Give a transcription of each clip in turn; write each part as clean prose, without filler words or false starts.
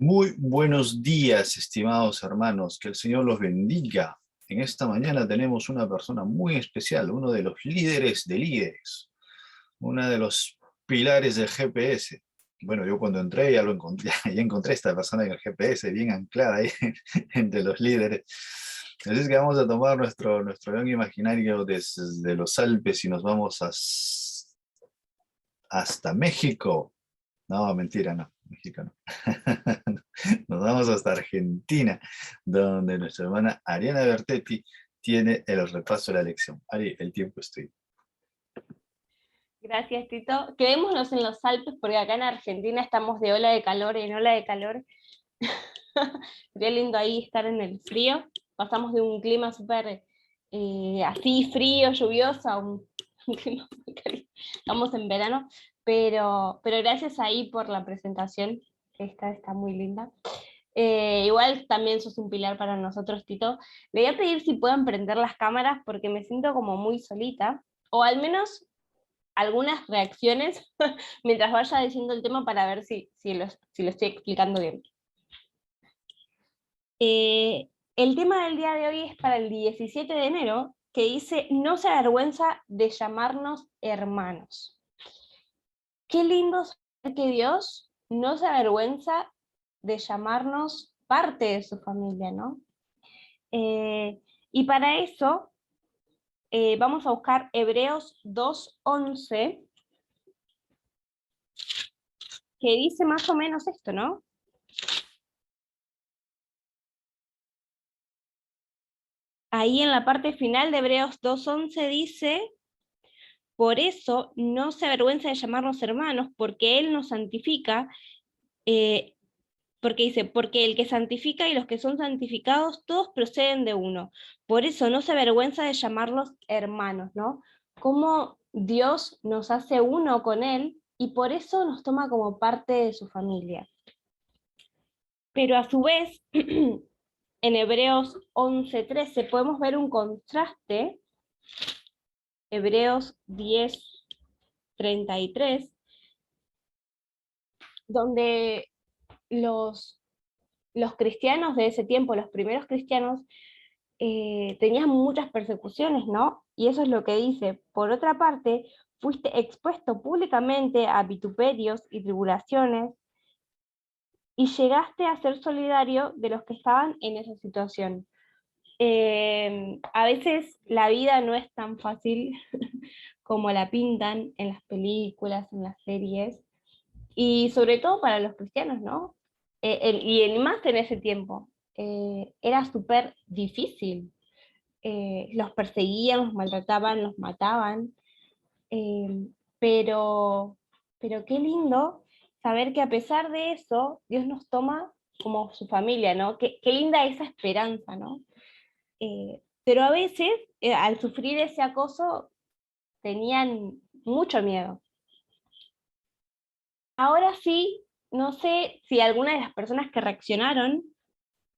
Muy buenos días, estimados hermanos, que el Señor los bendiga. En esta mañana tenemos una persona muy especial, uno de los líderes de líderes, uno de los pilares del GPS. Bueno, yo cuando entré ya lo encontré, ya encontré a esta persona en el GPS, bien anclada ahí entre los líderes. Así es que vamos a tomar nuestro avión imaginario desde los Alpes y nos vamos hasta México. No, mentira, no, México no. Nos vamos hasta Argentina, donde nuestra hermana Ariana Bertetti tiene el repaso de la lección. Ari, el tiempo es tuyo. Gracias, Tito. Quedémonos en los Alpes porque acá en Argentina estamos de ola de calor y en ola de calor. Sería lindo ahí estar en el frío. Pasamos de un clima súper así frío, lluvioso, a un clima muy caliente. Estamos en verano, pero gracias ahí por la presentación. Esta está muy linda. Igual también sos un pilar para nosotros, Tito. Le voy a pedir si pueden prender las cámaras porque me siento como muy solita, o al menos algunas reacciones mientras vaya diciendo el tema para ver si lo estoy explicando bien. El tema del día de hoy es para el 17 de enero, que dice, no se avergüenza de llamarnos hermanos. Qué lindo saber que Dios no se avergüenza de llamarnos parte de su familia, ¿no? Y para eso vamos a buscar Hebreos 2:11, que dice más o menos esto, ¿no? Ahí en la parte final de Hebreos 2:11 dice, por eso no se avergüenza de llamarnos hermanos, porque Él nos santifica, porque dice, porque el que santifica y los que son santificados, todos proceden de uno. Por eso no se avergüenza de llamarlos hermanos, ¿no? Cómo Dios nos hace uno con Él y por eso nos toma como parte de su familia. Pero a su vez, en Hebreos 11:13 podemos ver un contraste. Hebreos 10:33, donde los cristianos de ese tiempo, los primeros cristianos, tenían muchas persecuciones, ¿no? Y eso es lo que dice. Por otra parte, fuiste expuesto públicamente a vituperios y tribulaciones, y llegaste a ser solidario de los que estaban en esa situación. A veces la vida no es tan fácil como la pintan en las películas, en las series, y sobre todo para los cristianos, ¿no? Y más en ese tiempo, era súper difícil. Los perseguían, los maltrataban, los mataban, eh, pero, pero qué lindo saber que a pesar de eso, Dios nos toma como su familia, ¿no? Qué linda esa esperanza, ¿no? Pero a veces, al sufrir ese acoso, tenían mucho miedo. Ahora sí, no sé si alguna de las personas que reaccionaron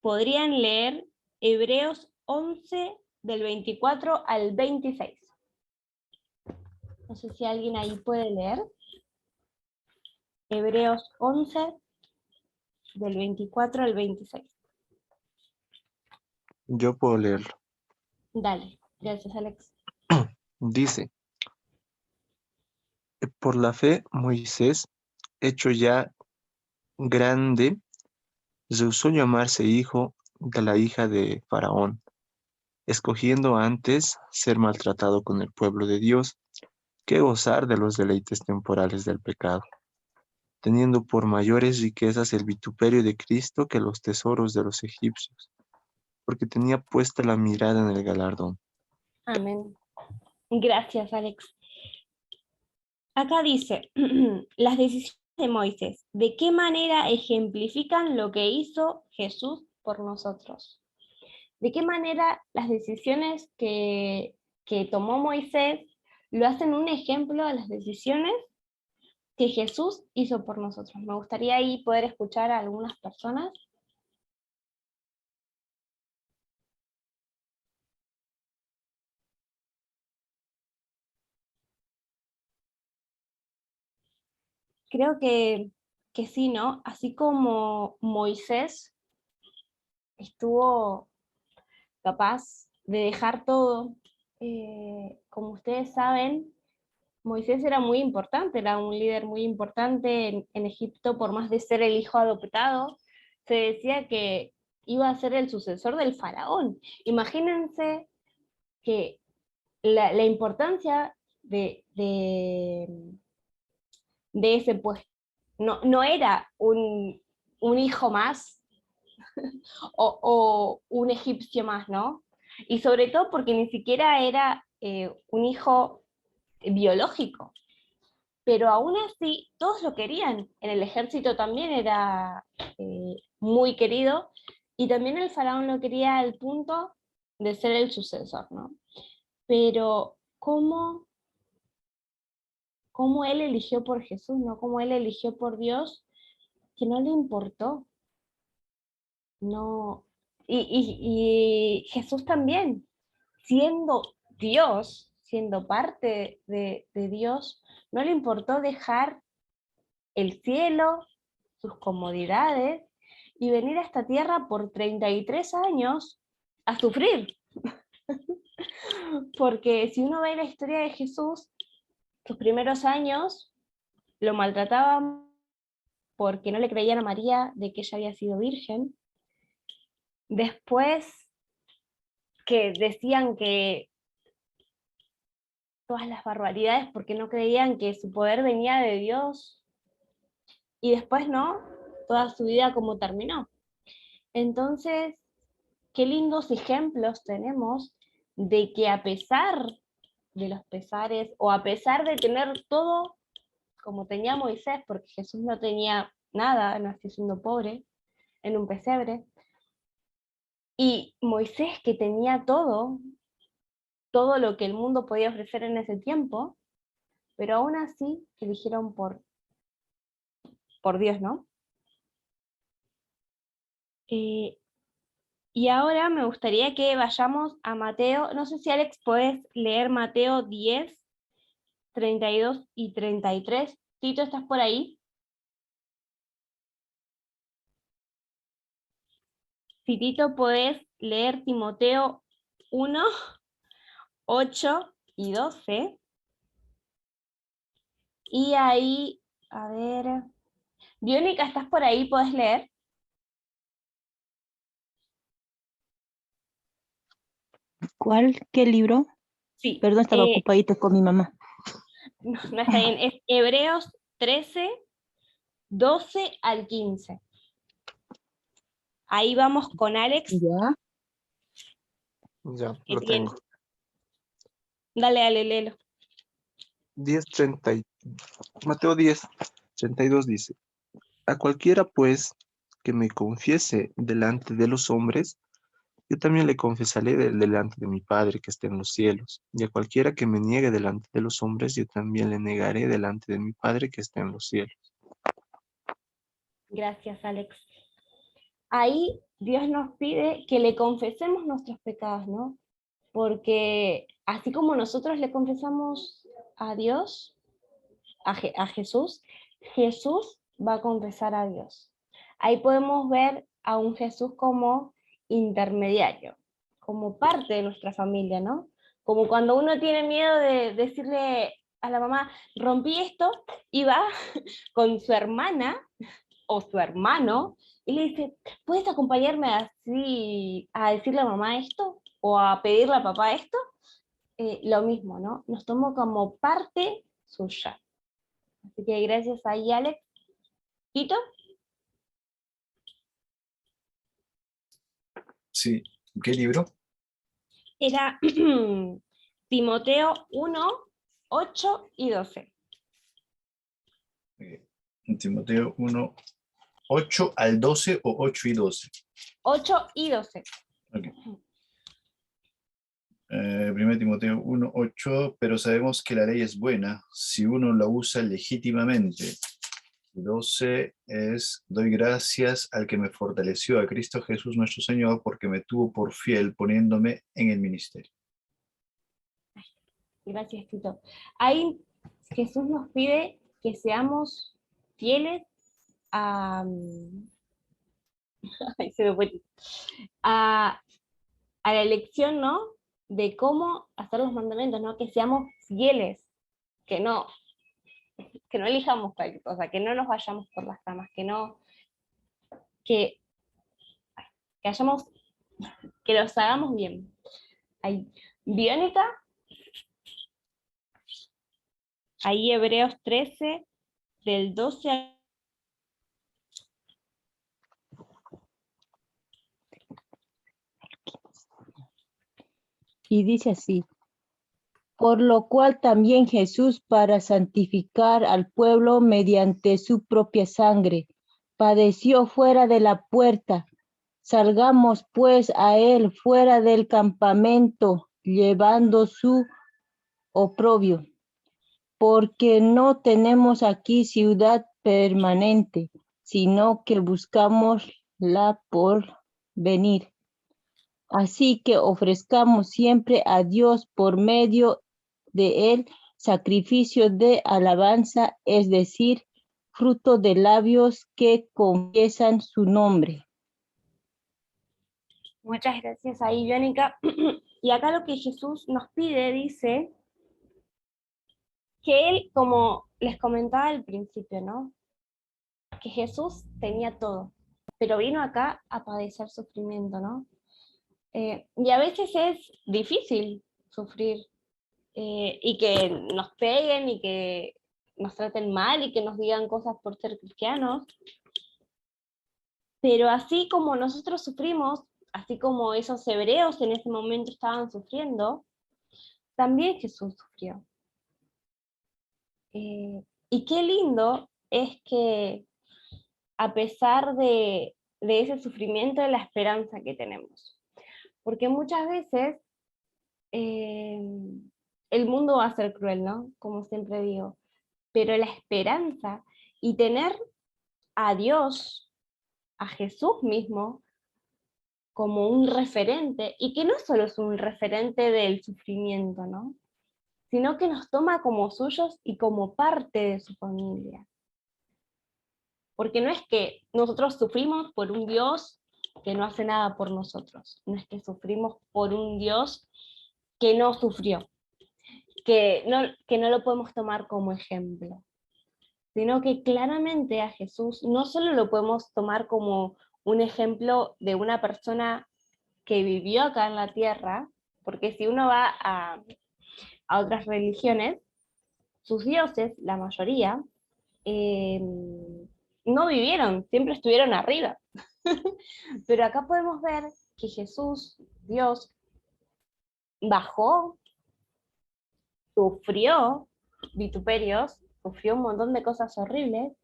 podrían leer Hebreos 11 del 24 al 26. No sé si alguien ahí puede leer. Hebreos 11 del 24 al 26. Yo puedo leerlo. Dale, gracias Alex. Dice, por la fe Moisés, hecho ya grande, rehusó llamarse hijo de la hija de Faraón, escogiendo antes ser maltratado con el pueblo de Dios que gozar de los deleites temporales del pecado, teniendo por mayores riquezas el vituperio de Cristo que los tesoros de los egipcios, porque tenía puesta la mirada en el galardón. Amén. Gracias Alex. Acá dice, las decisiones de Moisés, ¿de qué manera ejemplifican lo que hizo Jesús por nosotros? ¿De qué manera las decisiones que tomó Moisés lo hacen un ejemplo de las decisiones que Jesús hizo por nosotros? Me gustaría ahí poder escuchar a algunas personas. Creo que que sí, ¿no? Así como Moisés estuvo capaz de dejar todo, como ustedes saben, Moisés era muy importante, era un líder muy importante en Egipto, por más de ser el hijo adoptado, se decía que iba a ser el sucesor del faraón. Imagínense que la importancia de ese puesto. No era un hijo más o un egipcio más, ¿no? Y sobre todo porque ni siquiera era un hijo biológico, pero aún así todos lo querían. En el ejército también era muy querido, y también el faraón lo quería al punto de ser el sucesor, ¿no? Pero cómo él eligió por Jesús, ¿no? Cómo él eligió por Dios, que no le importó. No. Y Jesús también, siendo Dios, siendo parte de Dios, no le importó dejar el cielo, sus comodidades, y venir a esta tierra por 33 años a sufrir. Porque si uno ve la historia de Jesús, sus primeros años lo maltrataban porque no le creían a María de que ella había sido virgen. Después que decían que todas las barbaridades porque no creían que su poder venía de Dios, y después no, toda su vida como terminó. Entonces, qué lindos ejemplos tenemos de que a pesar de los pesares, o a pesar de tener todo como tenía Moisés, porque Jesús no tenía nada, nació siendo pobre, en un pesebre, y Moisés, que tenía todo lo que el mundo podía ofrecer en ese tiempo, pero aún así eligieron por Dios, ¿no? Y ahora me gustaría que vayamos a Mateo. No sé si Alex podés leer Mateo 10, 32 y 33. Tito, ¿estás por ahí? Si Tito podés leer Timoteo 1, 8 y 12. Y ahí, a ver, Biónica, ¿estás por ahí? ¿Podés leer? ¿Cuál? ¿Qué libro? Sí. Perdón, estaba ocupadita con mi mamá. No está bien, es Hebreos 13, 12 al 15. Ahí vamos con Alex. Ya. Ya, Que lo tiene. tengo. Dale, léelo. 10:30. Mateo 10:32 dice: A cualquiera, pues, que me confiese delante de los hombres, yo también le confesaré delante de mi Padre que está en los cielos. Y a cualquiera que me niegue delante de los hombres, yo también le negaré delante de mi Padre que está en los cielos. Gracias, Alex. Ahí Dios nos pide que le confesemos nuestros pecados, ¿no? Porque así como nosotros le confesamos a Dios, a Jesús, Jesús va a confesar a Dios. Ahí podemos ver a un Jesús como intermediario, como parte de nuestra familia, ¿no? Como cuando uno tiene miedo de decirle a la mamá, rompí esto, y va con su hermana o su hermano y le dice, ¿puedes acompañarme así a decirle a mamá esto? ¿O a pedirle a papá esto? Lo mismo, ¿no? Nos tomó como parte suya. Así que gracias ahí, Alex. ¿Tito? Sí. ¿Qué libro? Era Timoteo 1, 8 y 12. Timoteo 1, 8 al 12 o 8 y 12. 8 y 12. Okay. 1 Timoteo 1, 8, pero sabemos que la ley es buena si uno la usa legítimamente. 12 es, doy gracias al que me fortaleció, a Cristo Jesús nuestro Señor, porque me tuvo por fiel poniéndome en el ministerio. Gracias, Tito. Ahí Jesús nos pide que seamos fieles ay, se me fue, a la elección, ¿no? De cómo hacer los mandamientos, ¿no? Que seamos fieles, que no elijamos cualquier cosa, que no nos vayamos por las ramas, que hayamos, que los hagamos bien. Ahí, Biónica, ahí Hebreos 13, del 12 al... Y dice así: por lo cual también Jesús, para santificar al pueblo mediante su propia sangre, padeció fuera de la puerta. Salgamos pues a él fuera del campamento, llevando su oprobio, porque no tenemos aquí ciudad permanente, sino que buscamos la por venir. Así que ofrezcamos siempre a Dios por medio de él sacrificio de alabanza, es decir, fruto de labios que confiesan su nombre. Muchas gracias ahí, Biónica. Y acá lo que Jesús nos pide, dice, que él, como les comentaba al principio, ¿no? Que Jesús tenía todo, pero vino acá a padecer sufrimiento, ¿no? Y a veces es difícil sufrir, y que nos peguen y que nos traten mal y que nos digan cosas por ser cristianos. Pero así como nosotros sufrimos, así como esos hebreos en ese momento estaban sufriendo, también Jesús sufrió. Y qué lindo es que a pesar de ese sufrimiento, la esperanza que tenemos. Porque muchas veces el mundo va a ser cruel, ¿no? Como siempre digo. Pero la esperanza y tener a Dios, a Jesús mismo, como un referente, y que no solo es un referente del sufrimiento, ¿no? Sino que nos toma como suyos y como parte de su familia. Porque no es que nosotros sufrimos por un Dios que no hace nada por nosotros, no es que sufrimos por un Dios que no sufrió, que no lo podemos tomar como ejemplo, sino que claramente a Jesús no solo lo podemos tomar como un ejemplo de una persona que vivió acá en la tierra, porque si uno va a otras religiones, sus dioses, la mayoría, no vivieron, siempre estuvieron arriba. Pero acá podemos ver que Jesús, Dios, bajó, sufrió vituperios, sufrió un montón de cosas horribles,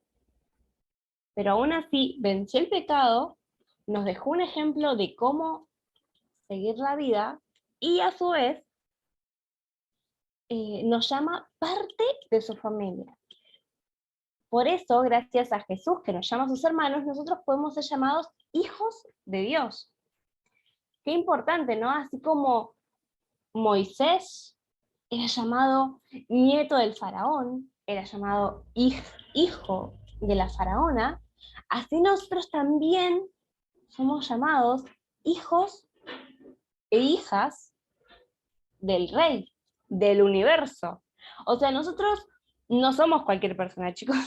pero aún así venció el pecado, nos dejó un ejemplo de cómo seguir la vida y a su vez nos llama parte de su familia. Por eso, gracias a Jesús, que nos llama a sus hermanos, nosotros podemos ser llamados hijos de Dios. Qué importante, ¿no? Así como Moisés era llamado nieto del faraón, era llamado hijo de la faraona, así nosotros también somos llamados hijos e hijas del rey, del universo. O sea, nosotros no somos cualquier persona, chicos.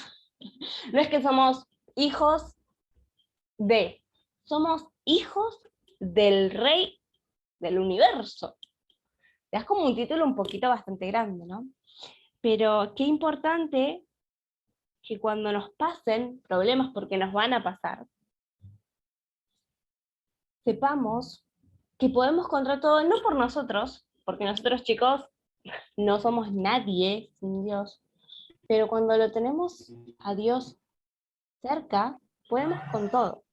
No es que somos hijos somos hijos del rey del universo. Es como un título un poquito bastante grande, ¿no? Pero qué importante que cuando nos pasen problemas, porque nos van a pasar, sepamos que podemos contra todo, no por nosotros, porque nosotros, chicos, no somos nadie sin Dios, pero cuando lo tenemos a Dios cerca, podemos con todo.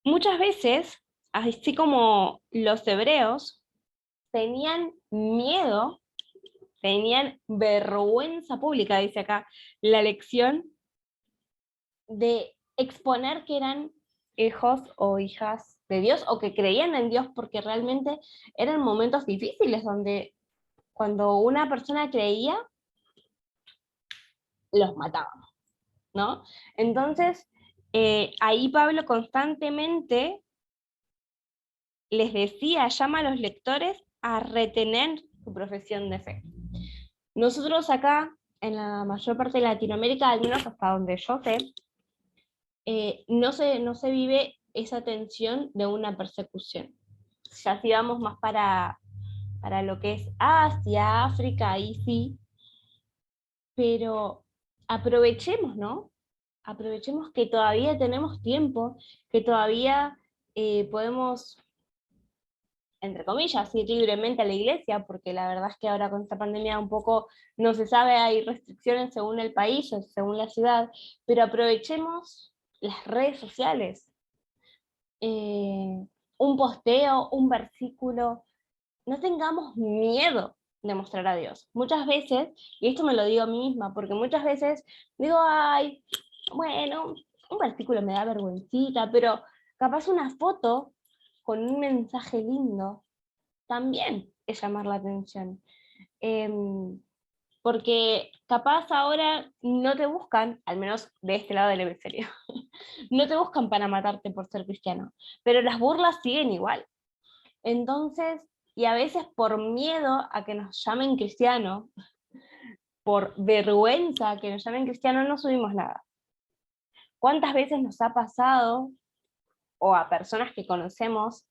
Muchas veces, así como los hebreos, tenían miedo, tenían vergüenza pública, dice acá la lección, de exponer que eran hijos o hijas de Dios, o que creían en Dios, porque realmente eran momentos difíciles donde cuando una persona creía, los matábamos, ¿no? Entonces, ahí Pablo constantemente les decía, llama a los lectores a retener su profesión de fe. Nosotros acá, en la mayor parte de Latinoamérica, al menos hasta donde yo sé, no se vive esa tensión de una persecución. Ya si vamos más para lo que es Asia, África, ahí sí, pero aprovechemos, ¿no? Aprovechemos que todavía tenemos tiempo, que todavía podemos, entre comillas, ir libremente a la iglesia, porque la verdad es que ahora con esta pandemia un poco no se sabe, hay restricciones según el país o según la ciudad, pero aprovechemos las redes sociales. Un posteo, un versículo, no tengamos miedo de mostrar a Dios. Muchas veces, y esto me lo digo a mí misma, porque muchas veces digo, ay, bueno, un versículo me da vergüencita, pero capaz una foto con un mensaje lindo también es llamar la atención. Porque capaz ahora no te buscan, al menos de este lado del hemisferio, no te buscan para matarte por ser cristiano, pero las burlas siguen igual. Entonces, y a veces por miedo a que nos llamen cristiano, por vergüenza a que nos llamen cristiano, no subimos nada. ¿Cuántas veces nos ha pasado, o a personas que conocemos,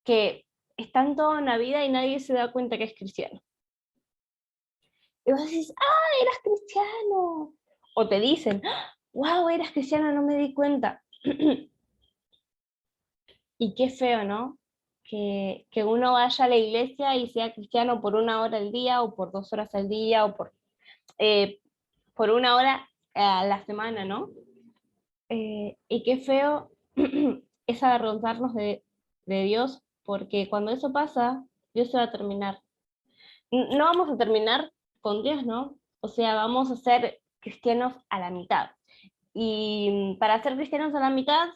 que están toda una vida y nadie se da cuenta que es cristiano? Y vos decís, ¡ah, eras cristiano! O te dicen, ¡wow, eras cristiano, no me di cuenta! Y qué feo, ¿no? Que uno vaya a la iglesia y sea cristiano por 1 hora al día, o por 2 horas al día, o por 1 hora a la semana, ¿no? Y qué feo es avergonzarnos de Dios, porque cuando eso pasa, Dios se va a terminar. No vamos a terminar con Dios, ¿no? O sea, vamos a ser cristianos a la mitad. Y para ser cristianos a la mitad,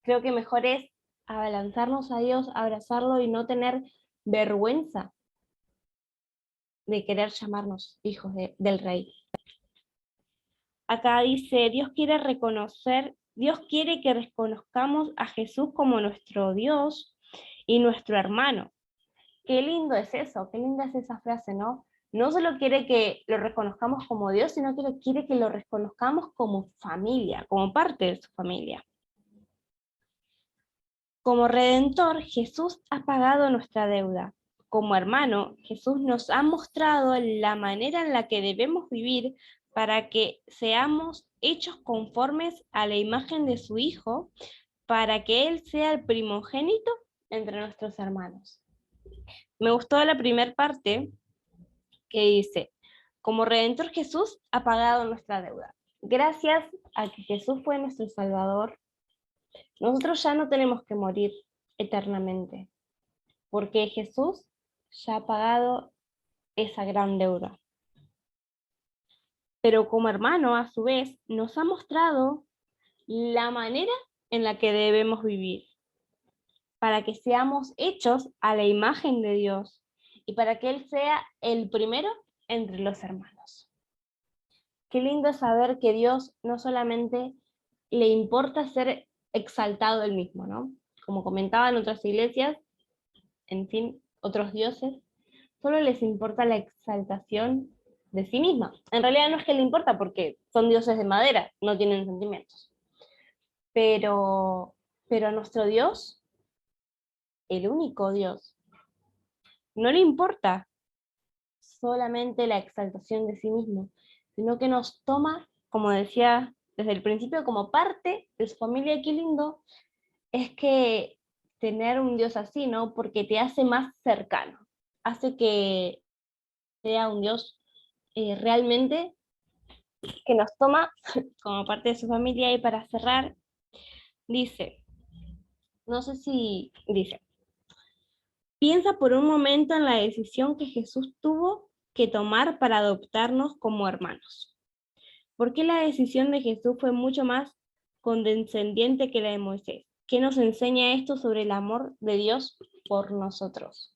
creo que mejor es abalanzarnos a Dios, abrazarlo y no tener vergüenza de querer llamarnos hijos del Rey. Acá dice, Dios quiere que reconozcamos a Jesús como nuestro Dios y nuestro hermano. Qué lindo es eso, qué linda es esa frase, ¿no? No solo quiere que lo reconozcamos como Dios, sino que quiere que lo reconozcamos como familia, como parte de su familia. Como Redentor, Jesús ha pagado nuestra deuda. Como hermano, Jesús nos ha mostrado la manera en la que debemos vivir para que seamos hechos conformes a la imagen de su Hijo, para que Él sea el primogénito entre nuestros hermanos. Me gustó la primera parte que dice, como Redentor Jesús ha pagado nuestra deuda. Gracias a que Jesús fue nuestro Salvador, nosotros ya no tenemos que morir eternamente, porque Jesús ya ha pagado esa gran deuda. Pero como hermano, a su vez, nos ha mostrado la manera en la que debemos vivir, para que seamos hechos a la imagen de Dios y para que Él sea el primero entre los hermanos. Qué lindo saber que Dios no solamente le importa ser exaltado Él mismo, ¿no? Como comentaban otras iglesias, en fin, otros dioses, solo les importa la exaltación de sí misma. En realidad no es que le importa porque son dioses de madera, no tienen sentimientos. Pero a nuestro Dios, el único Dios, no le importa solamente la exaltación de sí mismo, sino que nos toma, como decía desde el principio, como parte de su familia. Qué lindo es que tener un Dios así, ¿no? Porque te hace más cercano, hace que sea un Dios realmente que nos toma como parte de su familia. Y para cerrar, dice, no sé si dice, piensa por un momento en la decisión que Jesús tuvo que tomar para adoptarnos como hermanos. ¿Por qué la decisión de Jesús fue mucho más condescendiente que la de Moisés? ¿Qué nos enseña esto sobre el amor de Dios por nosotros?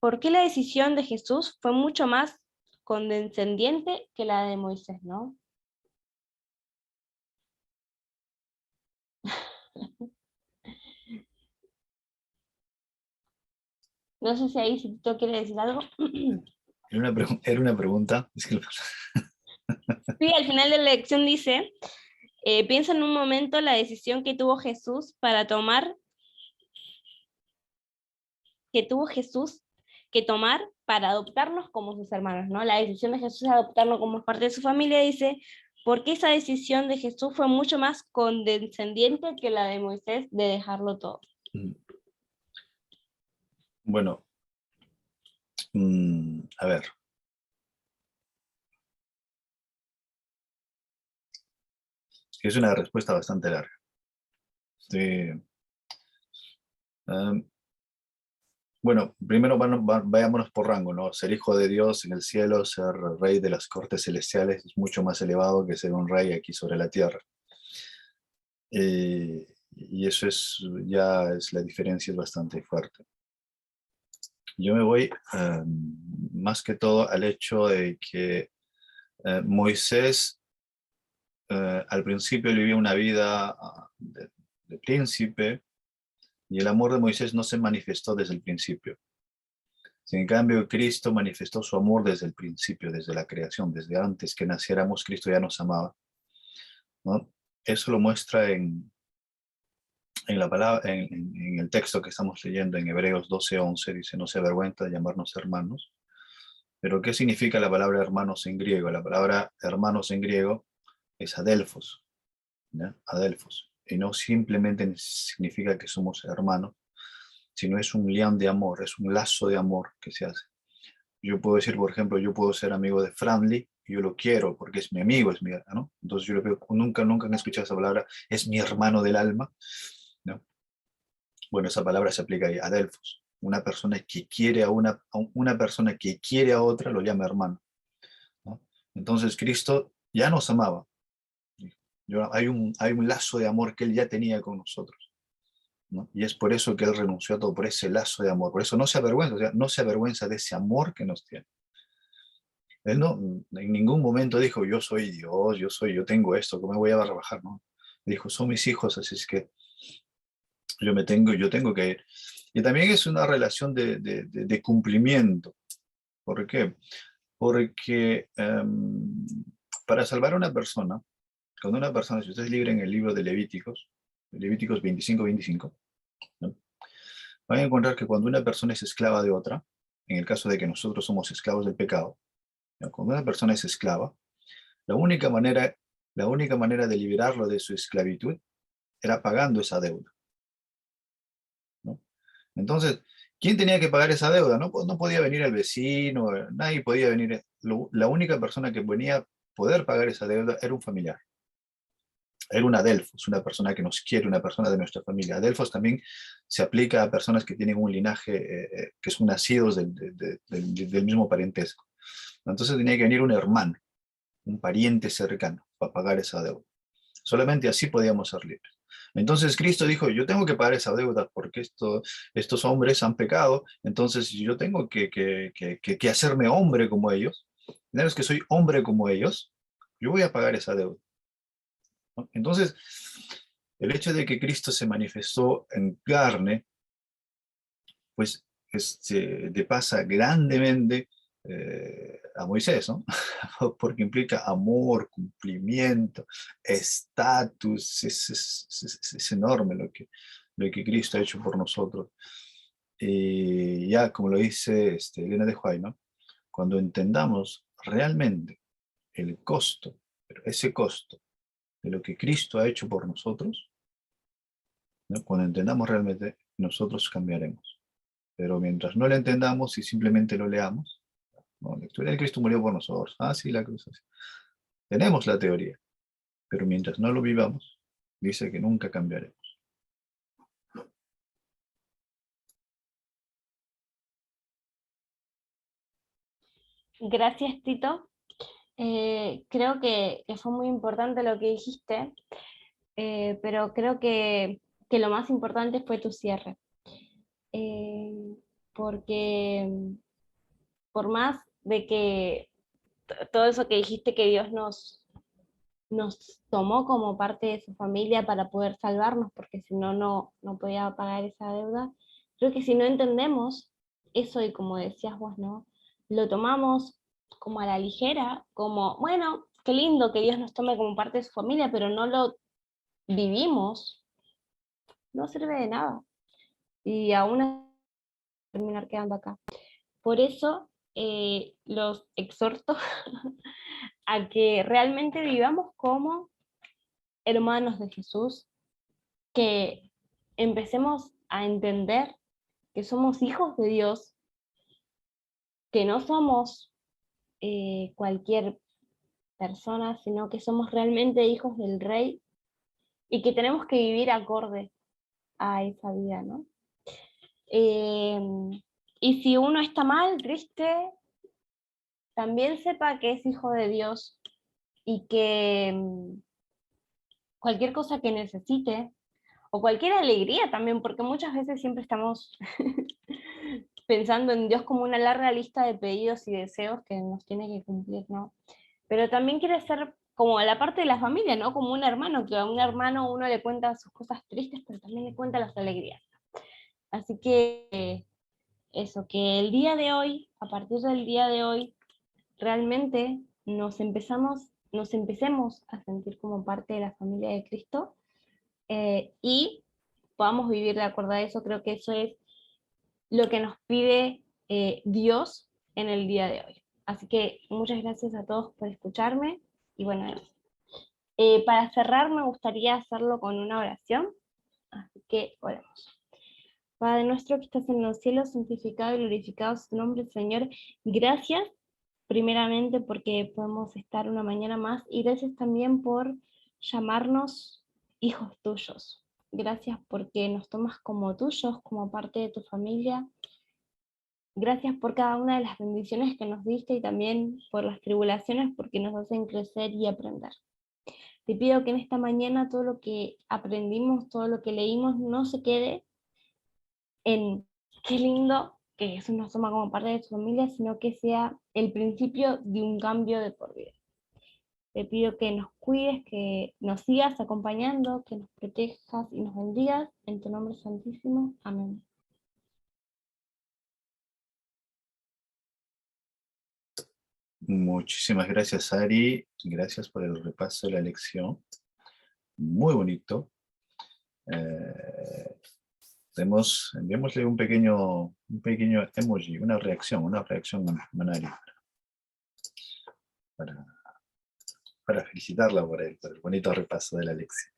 ¿por qué la decisión de Jesús fue mucho más condescendiente que la de Moisés, ¿no? No sé si ahí si Tito quiere decir algo. Era una pregunta. Disculpa. Sí, al final de la lección dice, piensa en un momento la decisión que tuvo Jesús que tomar para adoptarnos como sus hermanos, ¿no? La decisión de Jesús de adoptarnos como parte de su familia, dice, porque esa decisión de Jesús fue mucho más condescendiente que la de Moisés de dejarlo todo. Bueno, a ver. Es una respuesta bastante larga. Bueno, primero vayámonos por rango, ¿no? Ser hijo de Dios en el cielo, ser rey de las cortes celestiales es mucho más elevado que ser un rey aquí sobre la tierra. Y eso la diferencia es bastante fuerte. Yo me voy más que todo al hecho de que Moisés al principio él vivía una vida de príncipe, y el amor de Moisés no se manifestó desde el principio. En cambio, Cristo manifestó su amor desde el principio, desde la creación, desde antes que naciéramos, Cristo ya nos amaba, ¿no? Eso lo muestra en la palabra, en el texto que estamos leyendo en Hebreos 12:11, dice, no se avergüenza de llamarnos hermanos. Pero ¿qué significa la palabra hermanos en griego? La palabra hermanos en griego es adelphos, ¿ya? Adelphos. Y no simplemente significa que somos hermanos, sino es un liam de amor, es un lazo de amor que se hace. Yo puedo decir, por ejemplo, yo puedo ser amigo de Franly, y yo lo quiero porque es mi amigo, es mi hermano, ¿no? Entonces yo le digo, nunca han escuchado esa palabra, es mi hermano del alma, ¿no? Bueno, esa palabra se aplica ahí, adelphos. Una persona que quiere a una persona que quiere a otra lo llama hermano, ¿no? Entonces Cristo ya nos amaba. Hay un lazo de amor que Él ya tenía con nosotros, ¿no? Y es por eso que Él renunció a todo, por ese lazo de amor. Por eso no se avergüenza, o sea, no se avergüenza de ese amor que nos tiene. Él no, en ningún momento dijo, yo soy Dios, yo tengo esto, ¿cómo me voy a rebajar? ¿No? Dijo, son mis hijos, así es que yo tengo que ir. Y también es una relación de cumplimiento. ¿Por qué? Porque para salvar a una persona, cuando una persona, si usted es libre en el libro de Levíticos 25:25, ¿no? Van a encontrar que cuando una persona es esclava de otra, en el caso de que nosotros somos esclavos del pecado, ¿no? Cuando una persona es esclava, la única manera de liberarlo de su esclavitud era pagando esa deuda, ¿no? Entonces, ¿quién tenía que pagar esa deuda? No podía venir el vecino, nadie podía venir. La única persona que venía a poder pagar esa deuda era un familiar. Era un adelphos, una persona que nos quiere, una persona de nuestra familia. Adelphos también se aplica a personas que tienen un linaje, que son nacidos del mismo parentesco. Entonces tenía que venir un hermano, un pariente cercano, para pagar esa deuda. Solamente así podíamos ser libres. Entonces Cristo dijo, yo tengo que pagar esa deuda porque estos hombres han pecado, entonces yo tengo que hacerme hombre como ellos. Una vez que soy hombre como ellos, yo voy a pagar esa deuda, ¿no? Entonces, el hecho de que Cristo se manifestó en carne, pues depasa grandemente a Moisés, ¿no? Porque implica amor, cumplimiento, estatus, es enorme lo que Cristo ha hecho por nosotros. Y ya, como lo dice Elena de White, ¿no? Cuando entendamos realmente el costo, pero ese costo de lo que Cristo ha hecho por nosotros, ¿no? Cuando entendamos realmente, nosotros cambiaremos. Pero mientras no lo entendamos y simplemente lo leamos, ¿no? La historia de Cristo murió por nosotros. Ah, sí, la cruz. Así. Tenemos la teoría, pero mientras no lo vivamos, dice que nunca cambiaremos. Gracias, Tito. Creo que fue muy importante lo que dijiste, pero creo que lo más importante fue tu cierre. porque por más de que todo eso que dijiste que Dios nos tomó como parte de su familia para poder salvarnos, porque si no, no podía pagar esa deuda, creo que si no entendemos eso y como decías vos, ¿no? Lo tomamos como a la ligera, como, bueno, qué lindo que Dios nos tome como parte de su familia, pero no lo vivimos, no sirve de nada. Y aún así terminar quedando acá. Por eso los exhorto a que realmente vivamos como hermanos de Jesús, que empecemos a entender que somos hijos de Dios, que no somos cualquier persona, sino que somos realmente hijos del Rey y que tenemos que vivir acorde a esa vida, ¿no? Y si uno está mal, triste, también sepa que es hijo de Dios y que cualquier cosa que necesite, o cualquier alegría también, porque muchas veces siempre estamos pensando en Dios como una larga lista de pedidos y deseos que nos tiene que cumplir, ¿no? Pero también quiere ser como la parte de la familia, ¿no? Como un hermano, que a un hermano uno le cuenta sus cosas tristes, pero también le cuenta las alegrías. Así que eso, que el día de hoy, a partir del día de hoy, realmente nos empecemos a sentir como parte de la familia de Cristo, y podamos vivir de acuerdo a eso. Creo que eso es lo que nos pide Dios en el día de hoy. Así que muchas gracias a todos por escucharme, y bueno, para cerrar me gustaría hacerlo con una oración, así que oremos. Padre nuestro que estás en los cielos, santificado y glorificado sea tu nombre, Señor. Gracias primeramente porque podemos estar una mañana más, y gracias también por llamarnos hijos tuyos. Gracias porque nos tomas como tuyos, como parte de tu familia. Gracias por cada una de las bendiciones que nos diste y también por las tribulaciones, porque nos hacen crecer y aprender. Te pido que en esta mañana todo lo que aprendimos, todo lo que leímos, no se quede en qué lindo que Jesús nos toma como parte de su familia, sino que sea el principio de un cambio de por vida. Te pido que nos cuides, que nos sigas acompañando, que nos protejas y nos bendigas. En tu nombre santísimo. Amén. Muchísimas gracias, Ari. Gracias por el repaso de la lección. Muy bonito. Enviémosle un pequeño emoji, una reacción Manari, para felicitarla por el bonito repaso de la lección.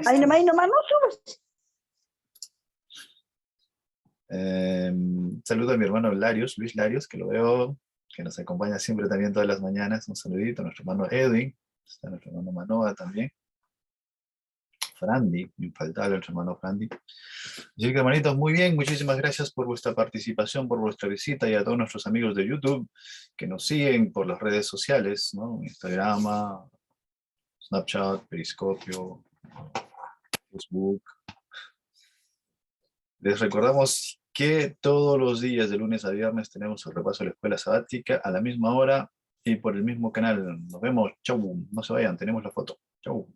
Ahí nomás, no subes. Saludo a mi hermano Luis Larios, que lo veo, que nos acompaña siempre también todas las mañanas. Un saludito a nuestro hermano Edwin, está nuestro hermano Manoa también. Frandi, infaltable nuestro hermano Frandi. Así que, hermanitos, muy bien, muchísimas gracias por vuestra participación, por vuestra visita, y a todos nuestros amigos de YouTube que nos siguen por las redes sociales, ¿no? Instagram, Snapchat, Periscopio, Facebook. Les recordamos que todos los días, de lunes a viernes, tenemos el repaso de la escuela sabática a la misma hora y por el mismo canal. Nos vemos. Chau. No se vayan, tenemos la foto. Chau.